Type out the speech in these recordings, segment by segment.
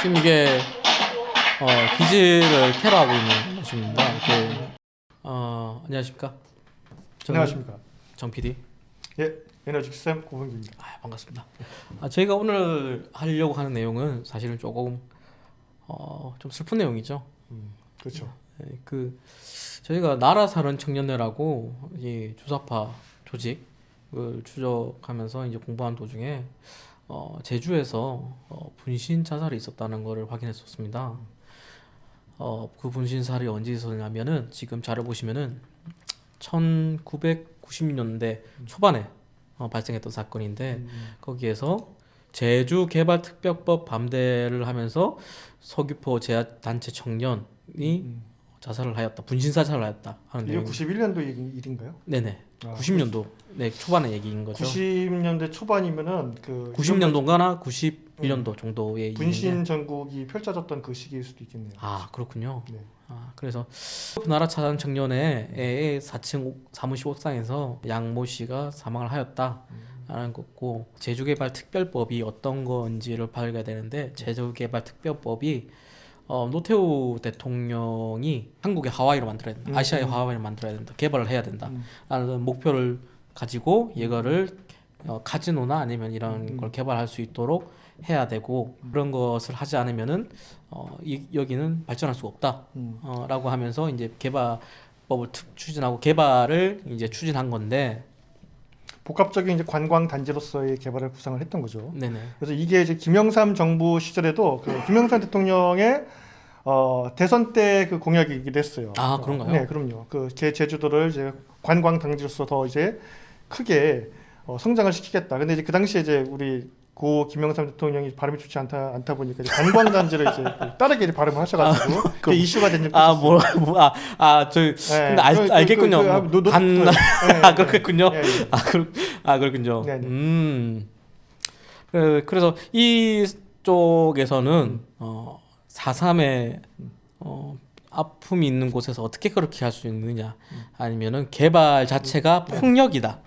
지금 이게 기지를 테러하고 있는 모습입니다. 안녕하십니까? 안녕하십니까? 정 PD. 예, 에너지쌤 고은규입니다. 반갑습니다. 저희가 오늘 하려고 하는 내용은 사실은 조금 좀 슬픈 내용이죠. 그렇죠. 저희가 나라 사는 청년회라고 이 주사파 조직을 추적하면서 이제 공부한 도중에 제주에서 분신 자살이 있었다는 것을 확인했었습니다. 그 분신 자살이 언제 있었냐면은 지금 자료 보시면은 1990년대 초반에 발생했던 사건인데 거기에서 제주개발특별법 반대를 하면서 서귀포 제약단체 청년이 자살을 하였다, 분신 자살을 하였다 하는 이게 내용. 91년도 일인가요? 네네. 90년도 초반의 얘기인 거죠. 90년대 초반이면은 90년도인가나 91년도 정도의 분신 얘기인데. 전국이 펼쳐졌던 그 시기일 수도 있겠네요. 그렇군요. 네. 그래서 나라 차단 청년회의 4층 사무실 옥상에서 양모 씨가 사망을 하였다라는 거고, 제주개발특별법이 어떤 건지를 밝혀야 되는데, 제주개발특별법이 노태우 대통령이 한국의 하와이로 만들어야 된다, 아시아의 하와이로 만들어야 된다, 개발을 해야 된다라는 목표를 가지고 이거를 카지노나 아니면 이런 걸 개발할 수 있도록 해야 되고, 그런 것을 하지 않으면은 여기는 발전할 수가 없다 라고 하면서 이제 개발법을 추진하고 개발을 이제 추진한 건데, 복합적인 이제 관광 단지로서의 개발을 구상을 했던 거죠. 네네. 그래서 이게 이제 김영삼 정부 시절에도 김영삼 대통령의 대선 때 그 공약이기도 했어요. 그런가요? 네, 그럼요. 제주도를 이제 관광 단지로서 더 이제 크게 성장을 시키겠다. 근데 이제 그 당시에 이제 우리 고 김영삼 대통령이 발음이 좋지 않다 보니까 이제 관광 단지를 이제 다르게 이제 발음을 하셔가지고 그게 이슈가 된 적이 있어요. 근데 알겠군요. 그렇겠군요. 예, 예. 그렇군요. 네네. 그래서 이쪽에서는 4.3의 아픔이 있는 곳에서 어떻게 그렇게 할 수 있느냐, 아니면은 개발 자체가 폭력이다,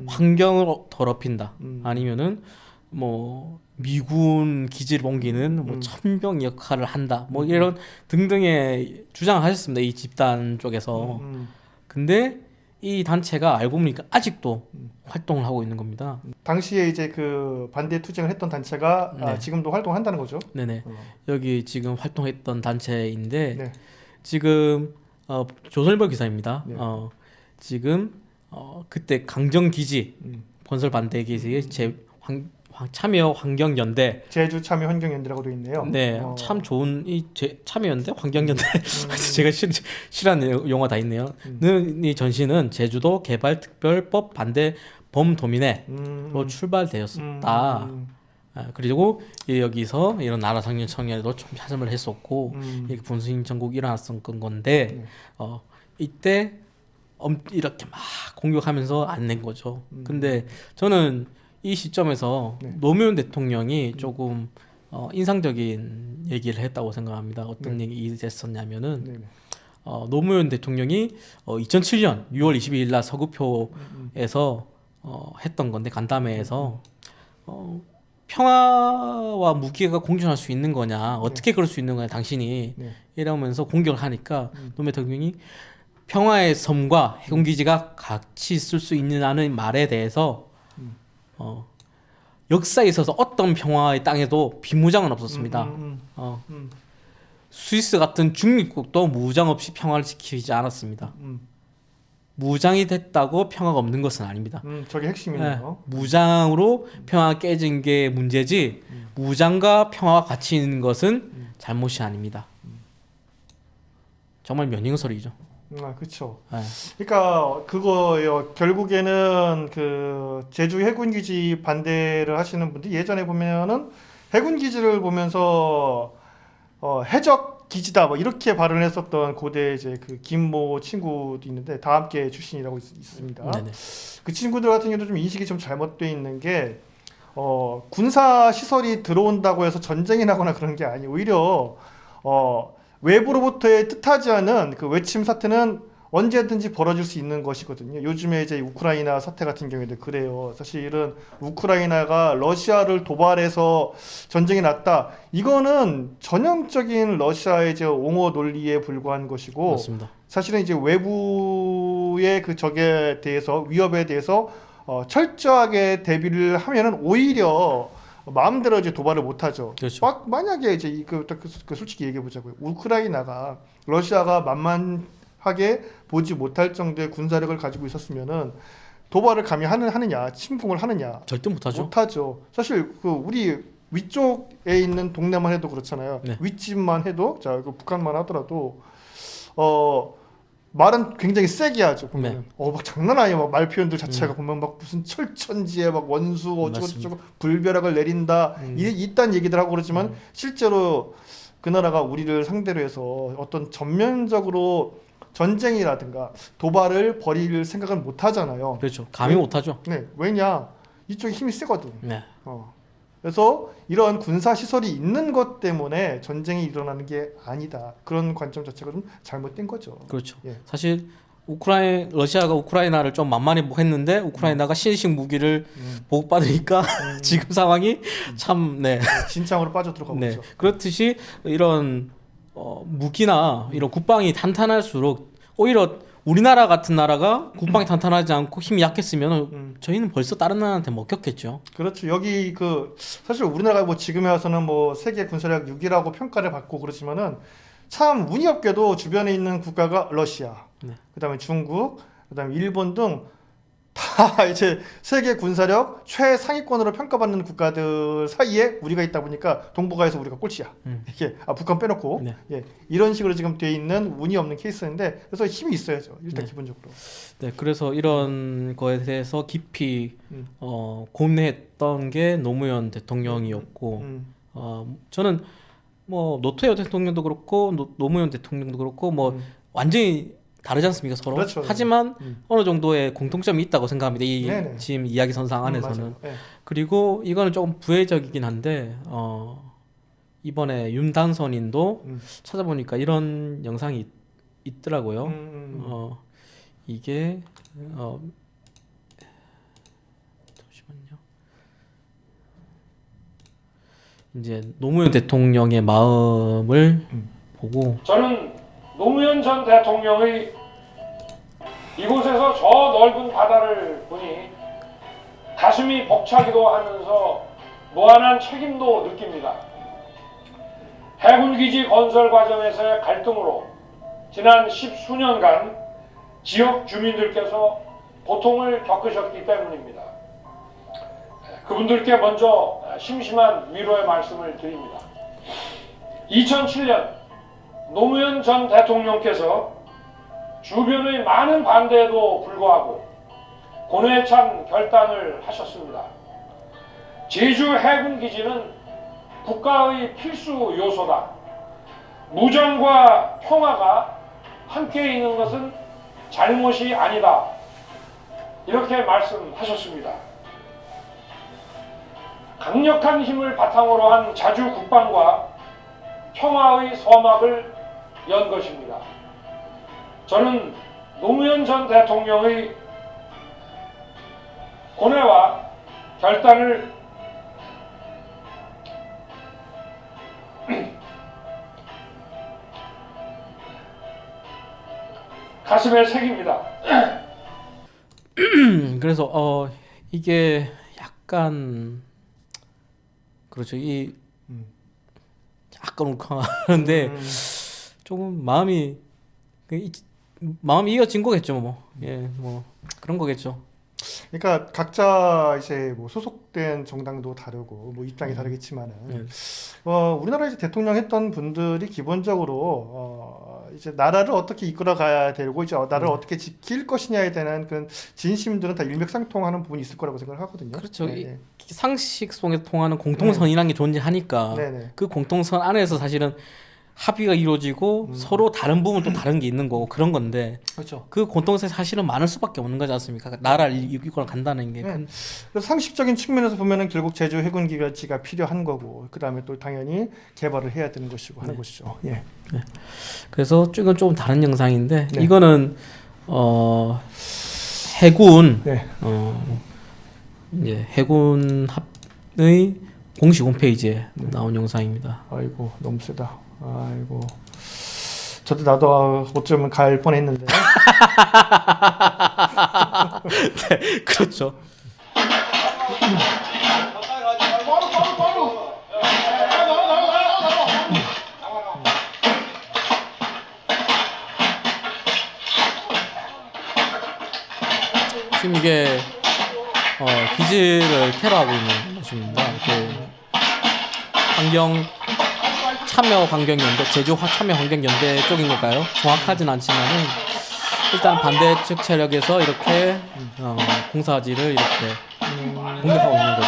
환경을 더럽힌다, 아니면은 뭐 미군 기지를 옮기는 뭐 천병 역할을 한다, 뭐 이런 등등의 주장을 하셨습니다, 이 집단 쪽에서. 근데 이 단체가 알고 보니까 아직도 활동을 하고 있는 겁니다. 당시에 이제 그 반대 투쟁을 했던 단체가 네. 지금도 활동한다는 거죠. 네네. 여기 지금 활동했던 단체인데, 네. 지금 조선일보 기사입니다. 네. 지금 그때 강정기지 건설 반대 기지의 참여 환경연대. 제주 참여 환경연대라고 되어 있네요. 네, 참 좋은 참여연대 환경연대. 제가 싫어하는 용어 다 있네요. 이 전시는 제주도 개발특별법 반대 범도민회로 출발되었었다. 그리고 여기서 이런 나라 청년 청년에도 좀 참여를 했었고, 이렇게 분신 전국이 일어났던 건데, 이때 이렇게 막 공격하면서 안 낸 거죠. 근데 저는 이 시점에서 노무현 대통령이 조금 인상적인 얘기를 했다고 생각합니다. 어떤 얘기 있었냐면은, 노무현 대통령이 2007년 6월 22일 날 서구표에서 했던 건데, 간담회에서 평화와 무기가 공존할 수 있는 거냐, 어떻게 그럴 수 있는 거냐 당신이, 이러면서 공격을 하니까 노무현 대통령이 평화의 섬과 해군기지가 같이 있을 수 있느냐는 말에 대해서 역사에 있어서 어떤 평화의 땅에도 비무장은 없었습니다. 스위스 같은 중립국도 무장 없이 평화를 지키지 않았습니다. 무장이 됐다고 평화가 없는 것은 아닙니다. 저게 핵심이네요. 무장으로 평화가 깨진 게 문제지, 무장과 평화가 같이 있는 것은 잘못이 아닙니다. 정말 명령설이죠. 그렇죠. 네. 그러니까 그거요. 결국에는 그 제주 해군기지 반대를 하시는 분들, 예전에 보면은 해군기지를 보면서 해적 기지다 뭐 이렇게 발언을 했었던 고대 이제 그 김모 친구도 있는데, 다 함께 출신이라고 있습니다. 네네. 그 친구들 같은 경우도 좀 인식이 좀 잘못되어 있는 게, 군사 시설이 들어온다고 해서 전쟁이 나거나 그런 게 아니고, 오히려 외부로부터의 뜻하지 않은 그 외침 사태는 언제든지 벌어질 수 있는 것이거든요. 요즘에 이제 우크라이나 사태 같은 경우에도 그래요. 사실은 우크라이나가 러시아를 도발해서 전쟁이 났다. 이거는 전형적인 러시아의 이제 옹호 논리에 불과한 것이고, 맞습니다. 사실은 이제 외부의 그 적에 대해서 위협에 대해서 철저하게 대비를 하면은 오히려 마음대로 이제 도발을 못하죠. 그렇죠. 만약에 이제 솔직히 얘기해 보자고요. 우크라이나가 러시아가 만만하게 보지 못할 정도의 군사력을 가지고 있었으면은 도발을 감히 하느냐, 침공을 하느냐? 절대 못하죠. 못하죠. 사실 그 우리 위쪽에 있는 동네만 해도 그렇잖아요. 네. 윗집만 해도 자, 그 북한만 하더라도 말은 굉장히 세게 하죠. 보면은 막 장난 아니에요. 막 말 표현들 자체가 보면 막 무슨 철천지에 막 원수 어쩌고 저쩌고 불벼락을 내린다 이딴 얘기들 하고 그러지만 실제로 그 나라가 우리를 상대로 해서 어떤 전면적으로 전쟁이라든가 도발을 벌일 생각은 못 하잖아요. 그렇죠. 감히 못하죠. 네, 왜냐 이쪽이 힘이 세거든. 네. 그래서 이런 군사 시설이 있는 것 때문에 전쟁이 일어나는 게 아니다. 그런 관점 자체가 좀 잘못된 거죠. 그렇죠. 예. 사실 러시아가 우크라이나를 좀 만만히 했는데 우크라이나가 신식 무기를 보급받으니까 지금 상황이 참 진창으로 빠져들어가고 있죠. 그렇듯이 이런 무기나 이런 국방이 탄탄할수록 오히려 우리나라 같은 나라가 국방이 탄탄하지 않고 힘이 약했으면 저희는 벌써 다른 나라한테 먹혔겠죠. 그렇죠. 여기 사실 우리나라가 뭐 지금에 와서는 뭐 세계 군사력 6위라고 평가를 받고 그렇지만은 참 운이 없게도 주변에 있는 국가가 러시아, 그다음에 중국, 그다음에 일본 등 다 이제 세계 군사력 최상위권으로 평가받는 국가들 사이에 우리가 있다 보니까 동북아에서 우리가 꼴찌야. 이게 북한 빼놓고 이런 식으로 지금 돼 있는 운이 없는 케이스인데 그래서 힘이 있어야죠. 일단 기본적으로. 네, 그래서 이런 거에 대해서 깊이 고민했던 게 노무현 대통령이었고 저는 뭐 노태우 대통령도 그렇고 노무현 대통령도 그렇고 뭐 완전히 다르지 않습니까 서로? 그렇죠. 하지만 어느 정도의 공통점이 있다고 생각합니다. 네네. 지금 이야기 선상 안에서는. 네. 그리고 이거는 조금 부회적이긴 한데 이번에 윤단선인도 찾아보니까 이런 영상이 있더라고요. 이게 잠시만요. 이제 노무현 대통령의 마음을 보고 저는 노무현 전 대통령의 이곳에서 저 넓은 바다를 보니 가슴이 벅차기도 하면서 무한한 책임도 느낍니다. 해군기지 건설 과정에서의 갈등으로 지난 10수년간 지역 주민들께서 고통을 겪으셨기 때문입니다. 그분들께 먼저 심심한 위로의 말씀을 드립니다. 2007년 노무현 전 대통령께서 주변의 많은 반대에도 불구하고 고뇌에 찬 결단을 하셨습니다. 제주 해군기지는 국가의 필수 요소다. 무장과 평화가 함께 있는 것은 잘못이 아니다. 이렇게 말씀하셨습니다. 강력한 힘을 바탕으로 한 자주 국방과 평화의 서막을 연 것입니다. 저는 노무현 전 대통령의 고뇌와 결단을 가슴에 새깁니다. 그래서 이게 약간 그렇죠. 약간 울컥하는데 조금 마음이 이어진 거겠죠, 뭐. 예, 뭐 그런 거겠죠. 그러니까 각자 이제 뭐 소속된 정당도 다르고 뭐 입장이 다르겠지만은 우리나라 이제 대통령 했던 분들이 기본적으로 이제 나라를 어떻게 이끌어 가야 되고 이제 나라를 어떻게 지킬 것이냐에 대한 그런 진심들은 다 일맥상통하는 부분이 있을 거라고 생각을 하거든요. 그렇죠. 네. 상식 속에서 통하는 공통선이라는 게 존재하니까 네네. 그 공통선 안에서 사실은 합의가 이루어지고 서로 다른 부분 또 다른 게 있는 거고 그런 건데 그렇죠. 그 공통선이 사실은 많을 수밖에 없는 거지 않습니까? 나라를 이끌어 간다는 게. 네. 그래서 상식적인 측면에서 보면은 결국 제주 해군기지가 필요한 거고 그 다음에 또 당연히 개발을 해야 되는 것이고 하는 것이죠. 예. 그래서 이건 좀 다른 영상인데 네. 이거는 해군 네. 이제 해군 합의 공식 홈페이지에 나온 영상입니다. 아이고 너무 세다. 아이고 저도 나도 어쩌면 갈 뻔했는데. 네, 그렇죠. 지금 이게 기지를 테러하고 있는 모습입니다. 참여 환경연대, 제주 참여 환경연대 쪽인 걸까요? 정확하진 않지만은 일단 반대 측 세력에서 이렇게 공사지를 이렇게 공격하고 있는 거죠.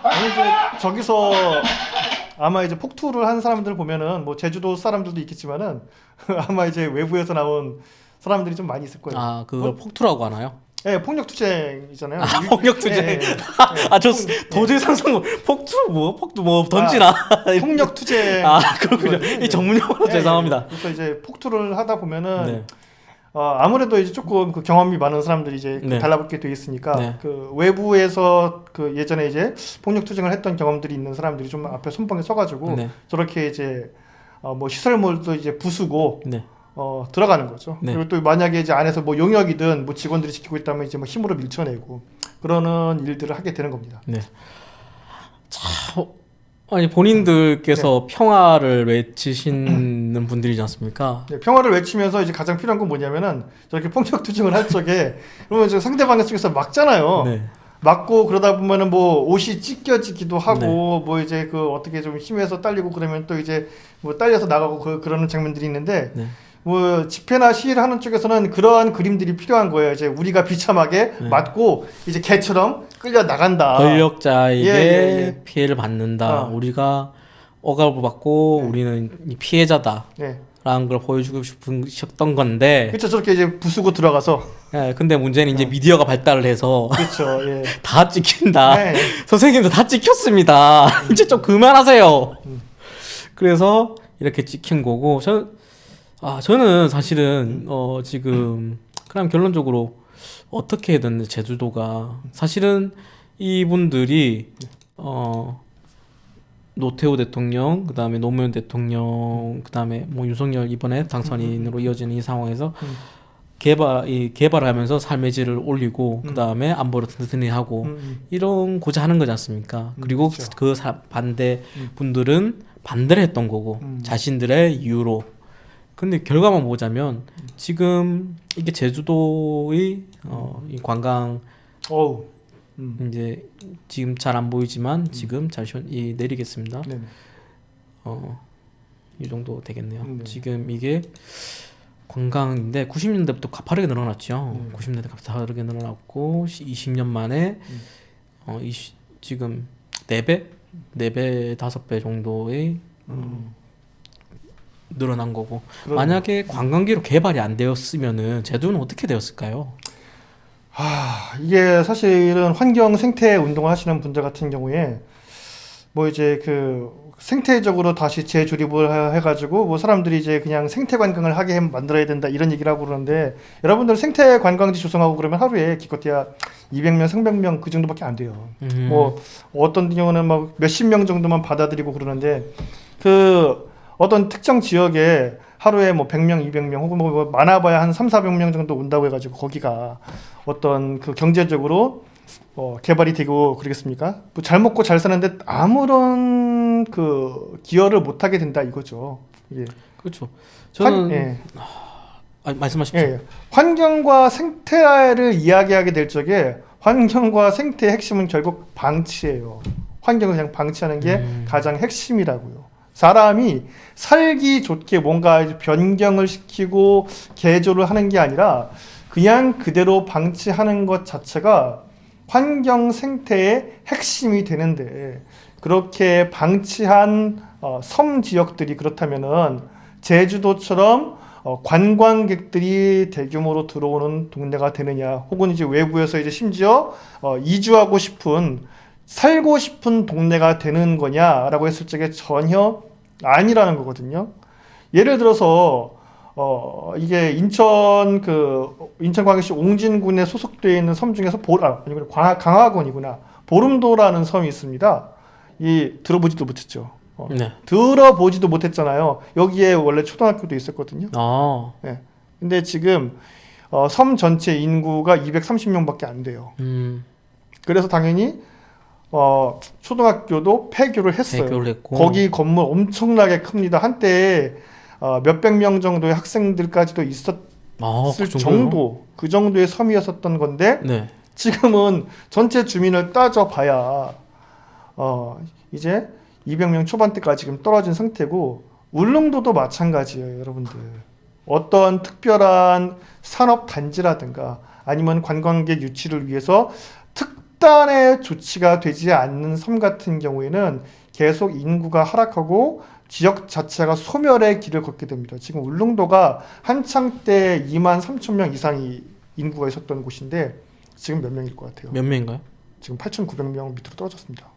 아니, 이제 저기서 아마 이제 폭투를 한 사람들 보면은 뭐 제주도 사람들도 있겠지만은 아마 이제 외부에서 나온 사람들이 좀 많이 있을 거예요. 아, 그걸 폭투라고 하나요? 네, 폭력투쟁이잖아요. 아, 폭력투쟁. 네, 네. 저 도저히 상상 폭투 뭐 던지나. 폭력투쟁. 아, 그렇군요. 이 전문 용어로 죄송합니다. 그래서 이제 폭투를 하다 보면은 네. 아무래도 이제 조금 그 경험이 많은 사람들이 이제 네. 달라붙게 돼 있으니까 네. 그 외부에서 그 예전에 이제 폭력투쟁을 했던 경험들이 있는 사람들이 좀 앞에 손방에 서가지고 네. 저렇게 이제 뭐 시설물도 이제 부수고 네. 들어가는 거죠. 네. 그리고 또 만약에 이제 안에서 뭐 용역이든 뭐 직원들이 지키고 있다면 이제 뭐 힘으로 밀쳐내고 그러는 일들을 하게 되는 겁니다. 네. 참, 아니 본인들께서 평화를 외치시는 분들이지 않습니까? 네, 평화를 외치면서 이제 가장 필요한 건 뭐냐면은 저렇게 폭력투쟁을 할 적에 그러면 이제 상대방 쪽에서 막잖아요. 네. 맞고 그러다 보면은 뭐 옷이 찢겨지기도 하고 뭐 이제 그 어떻게 좀 힘에서 딸리고 그러면 또 이제 뭐 딸려서 나가고 그러는 장면들이 있는데 네. 뭐 집회나 시위를 하는 쪽에서는 그러한 그림들이 필요한 거예요. 이제 우리가 비참하게 맞고 이제 개처럼 끌려 나간다. 권력자에게 예. 피해를 받는다. 우리가 억압을 받고 우리는 이 피해자다. 네. 라는 걸 보여주고 싶었던 건데. 그렇죠. 저렇게 이제 부수고 들어가서. 예, 근데 문제는 이제 미디어가 발달을 해서 그렇죠. 예. 다 찍힌다. 네. 선생님도 다 찍혔습니다. 이제 좀 그만하세요. 그래서 이렇게 찍힌 거고 저는 사실은 지금 그럼 결론적으로 어떻게든 제주도가 사실은 이분들이 노태우 대통령, 그다음에 노무현 대통령, 그다음에 뭐 윤석열 이번에 당선인으로 이어지는 이 상황에서 개발을 하면서 삶의 질을 올리고 그다음에 안보를 튼튼히 하고 이런고자 하는 거지 않습니까? 그리고 그렇죠. 그 반대 분들은 반대를 했던 거고 자신들의 이유로. 근데 결과만 보자면 지금 이게 제주도의 이 관광 어우. 이제 지금 잘 안 보이지만 지금 잠시 내리겠습니다. 네네. 이 정도 되겠네요. 네. 지금 이게 관광인데 90년대부터 가파르게 늘어났죠. 90년대 가파르게 늘어났고 20년 만에 지금 4배, 5배 정도의 늘어난 거고. 만약에 관광지로 개발이 안 되었으면은 제주는 어떻게 되었을까요? 이게 사실은 환경 생태 운동을 하시는 분들 같은 경우에 뭐 이제 그 생태적으로 다시 재조립을 해가지고 뭐 사람들이 이제 그냥 생태 관광을 하게 만들어야 된다 이런 얘기를 하고 그러는데 여러분들 생태 관광지 조성하고 그러면 하루에 기껏해야 200명, 300명 그 정도밖에 안 돼요. 뭐 어떤 경우는 막 몇십 명 정도만 받아들이고 그러는데 그 어떤 특정 지역에 하루에 뭐 100명, 200명 혹은 뭐 많아봐야 한 3, 400명 정도 온다고 해가지고 거기가 어떤 그 경제적으로 개발이 되고 그러겠습니까? 뭐 잘 먹고 잘 사는데 아무런 그 기여를 못 하게 된다 이거죠. 예. 그렇죠. 저는 예. 말씀하십시오. 예. 환경과 생태를 이야기하게 될 적에 환경과 생태의 핵심은 결국 방치예요. 환경을 그냥 방치하는 게 가장 핵심이라고요. 사람이 살기 좋게 뭔가 변경을 시키고 개조를 하는 게 아니라 그냥 그대로 방치하는 것 자체가 환경 생태의 핵심이 되는데 그렇게 방치한 섬 지역들이 그렇다면은 제주도처럼 관광객들이 대규모로 들어오는 동네가 되느냐 혹은 이제 외부에서 이제 심지어 이주하고 싶은 살고 싶은 동네가 되는 거냐라고 했을 적에 전혀 아니라는 거거든요. 예를 들어서 이게 인천광역시 옹진군에 소속되어 있는 섬 중에서 강화군이구나. 보름도라는 섬이 있습니다. 들어보지도 못했죠. 네. 들어보지도 못했잖아요. 여기에 원래 초등학교도 있었거든요. 아. 네. 근데 지금 섬 전체 인구가 230명밖에 안 돼요. 그래서 당연히 초등학교도 폐교를 했어요. 폐교를 했고. 거기 건물 엄청나게 큽니다. 한때 몇백 명 정도의 학생들까지도 있었을 그 정도의 섬이었었던 건데 네. 지금은 전체 주민을 따져봐야 이제 200명 초반대까지 지금 떨어진 상태고 울릉도도 마찬가지예요, 여러분들. 어떤 특별한 산업 단지라든가 아니면 관광객 유치를 위해서 특단의 조치가 되지 않는 섬 같은 경우에는 계속 인구가 하락하고 지역 자체가 소멸의 길을 걷게 됩니다. 지금 울릉도가 한창 때 23,000명 이상이 인구가 있었던 곳인데 지금 몇 명일 것 같아요? 몇 명인가요? 지금 8,900명 밑으로 떨어졌습니다.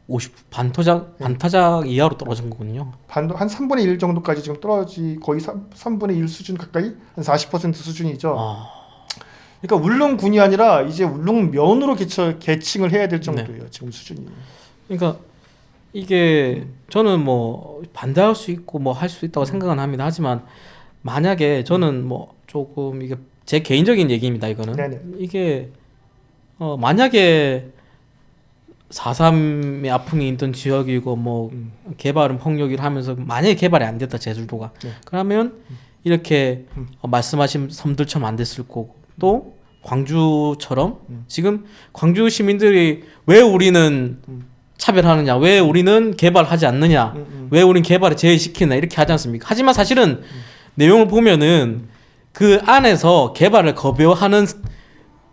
반타작 이하로 떨어진 거군요. 한 3분의 1 정도까지 지금 거의 3분의 1 수준 가까이? 한 40% 수준이죠. 그러니까 울릉군이 아니라 이제 울릉면으로 계층을 해야 될 정도예요. 지금 수준이. 그러니까 이게 저는 뭐 반대할 수 있고 뭐 할 수 있다고 생각은 합니다. 하지만 만약에 저는 뭐 조금 이게 제 개인적인 얘기입니다. 이거는 네네. 이게 만약에 4.3의 아픔이 있던 지역이고 뭐 개발은 폭력을 하면서 만약에 개발이 안 됐다 제주도가 그러면 이렇게 말씀하신 섬들처럼 안 됐을 거고 또 광주처럼 지금 광주 시민들이 왜 우리는 차별하느냐 왜 우리는 개발하지 않느냐 왜 우리는 개발을 제외시키느냐 이렇게 하지 않습니까? 하지만 사실은 내용을 보면은 그 안에서 개발을 거부하는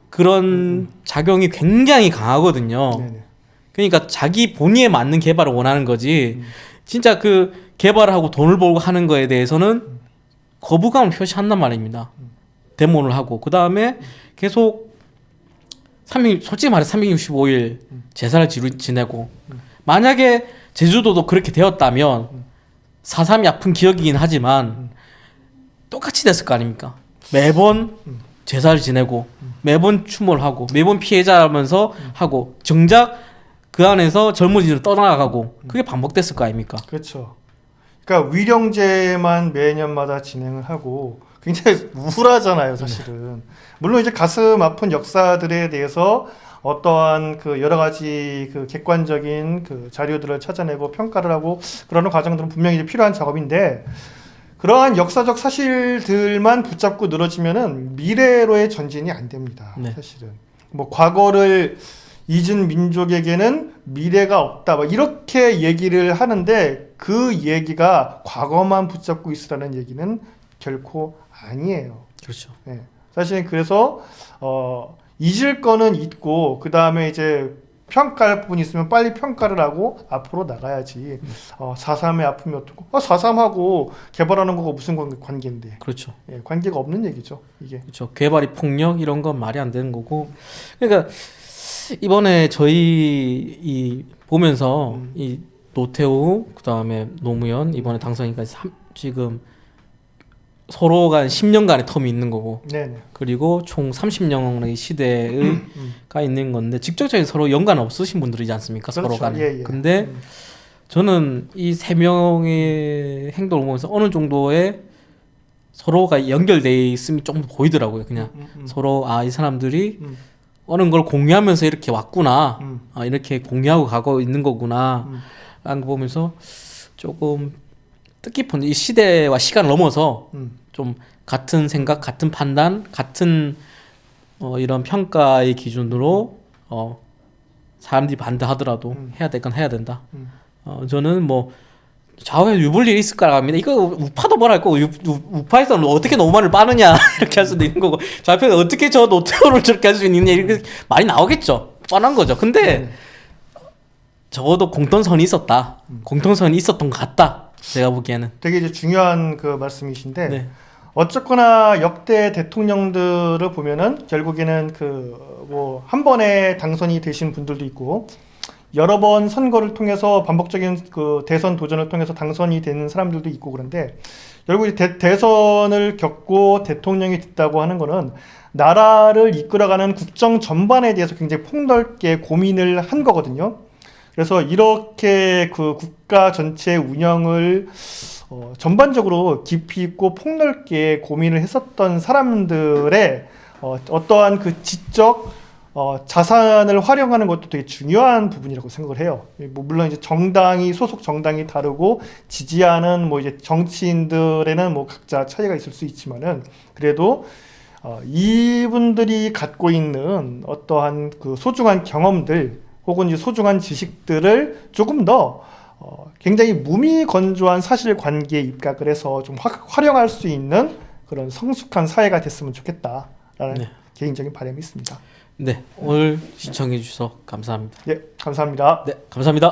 그런 작용이 굉장히 강하거든요. 네네. 그러니까 자기 본의에 맞는 개발을 원하는 거지. 진짜 그 개발을 하고 돈을 벌고 하는 거에 대해서는 거부감을 표시한단 말입니다. 데모를 하고 그 다음에 계속 솔직히 말해 365일 제사를 지내고 만약에 제주도도 그렇게 되었다면 4.3이 아픈 기억이긴 하지만 똑같이 됐을 거 아닙니까? 매번 제사를 지내고 매번 추모를 하고 매번 피해자라면서 하고 정작 그 안에서 젊은이들은 떠나가고 그게 반복됐을 거 아닙니까? 그렇죠. 그러니까 위령제만 매년마다 진행을 하고 굉장히 우울하잖아요, 사실은. 물론 이제 가슴 아픈 역사들에 대해서 어떠한 그 여러 가지 그 객관적인 그 자료들을 찾아내고 평가를 하고 그러는 과정들은 분명히 이제 필요한 작업인데 그러한 역사적 사실들만 붙잡고 늘어지면은 미래로의 전진이 안 됩니다. 네. 사실은 뭐 과거를 잊은 민족에게는 미래가 없다. 뭐 이렇게 얘기를 하는데 그 얘기가 과거만 붙잡고 있으라는 얘기는 결코 아니에요. 그렇죠. 네. 사실은 그래서 잊을 거는 잊고 그 다음에 이제 평가할 부분이 있으면 빨리 평가를 하고 앞으로 나가야지. 4.3의 아픔이 어떻고 4.3하고 개발하는 거가 무슨 관계인데. 그렇죠. 예, 관계가 없는 얘기죠. 이게. 그렇죠. 개발이 폭력 이런 건 말이 안 되는 거고. 그러니까 이번에 저희 보면서 이 노태우 그다음에 노무현 이번에 당선인까지 지금 서로가 10년간의 텀이 있는 거고. 네네. 그리고 총 30년의 시대가 있는 건데 직접적인 서로 연관 없으신 분들이지 않습니까? 그렇죠. 서로 간에. 예, 예. 근데 저는 이 세 명의 행동을 보면서 어느 정도의 서로가 연결돼 있음이 좀 보이더라고요. 그냥 서로 이 사람들이 어느 걸 공유하면서 이렇게 왔구나. 이렇게 공유하고 가고 있는 거구나. 라는 거 보면서 조금 뜻깊은 이 시대와 시간을 넘어서 좀 같은 생각, 같은 판단, 같은 이런 평가의 기준으로 사람들이 반대하더라도 해야 될 건 해야 된다. 저는 뭐 좌우에 유불리 있을 거라 합니다. 이거 우파도 뭐랄 거고 우파에서는 어떻게 노무현을 빠느냐 이렇게 할 수도 있는 거고 좌표는 어떻게 저 노태우를 저렇게 할 수 있느냐 이렇게 말이 나오겠죠. 뻔한 거죠. 근데 적어도 공통선이 있었다. 공통선이 있었던 것 같다. 제가 보기에는 되게 이제 중요한 그 말씀이신데 네. 어쨌거나 역대 대통령들을 보면은 결국에는 그 뭐 한 번에 당선이 되신 분들도 있고 여러 번 선거를 통해서 반복적인 그 대선 도전을 통해서 당선이 되는 사람들도 있고 그런데 결국 이제 대선을 겪고 대통령이 됐다고 하는 거는 나라를 이끌어가는 국정 전반에 대해서 굉장히 폭넓게 고민을 한 거거든요. 그래서 이렇게 그 국가 전체 운영을 전반적으로 깊이 있고 폭넓게 고민을 했었던 사람들의 어떠한 그 지적 자산을 활용하는 것도 되게 중요한 부분이라고 생각을 해요. 뭐 물론 이제 정당이 소속 정당이 다르고 지지하는 뭐 이제 정치인들에는 뭐 각자 차이가 있을 수 있지만은 그래도 이분들이 갖고 있는 어떠한 그 소중한 경험들 혹은 이제 소중한 지식들을 조금 더 굉장히 무미건조한 사실관계에 입각을 해서 좀 활용할 수 있는 그런 성숙한 사회가 됐으면 좋겠다라는 네. 개인적인 바람이 있습니다. 네, 오늘 시청해 주셔서 감사합니다. 네, 감사합니다. 네, 감사합니다.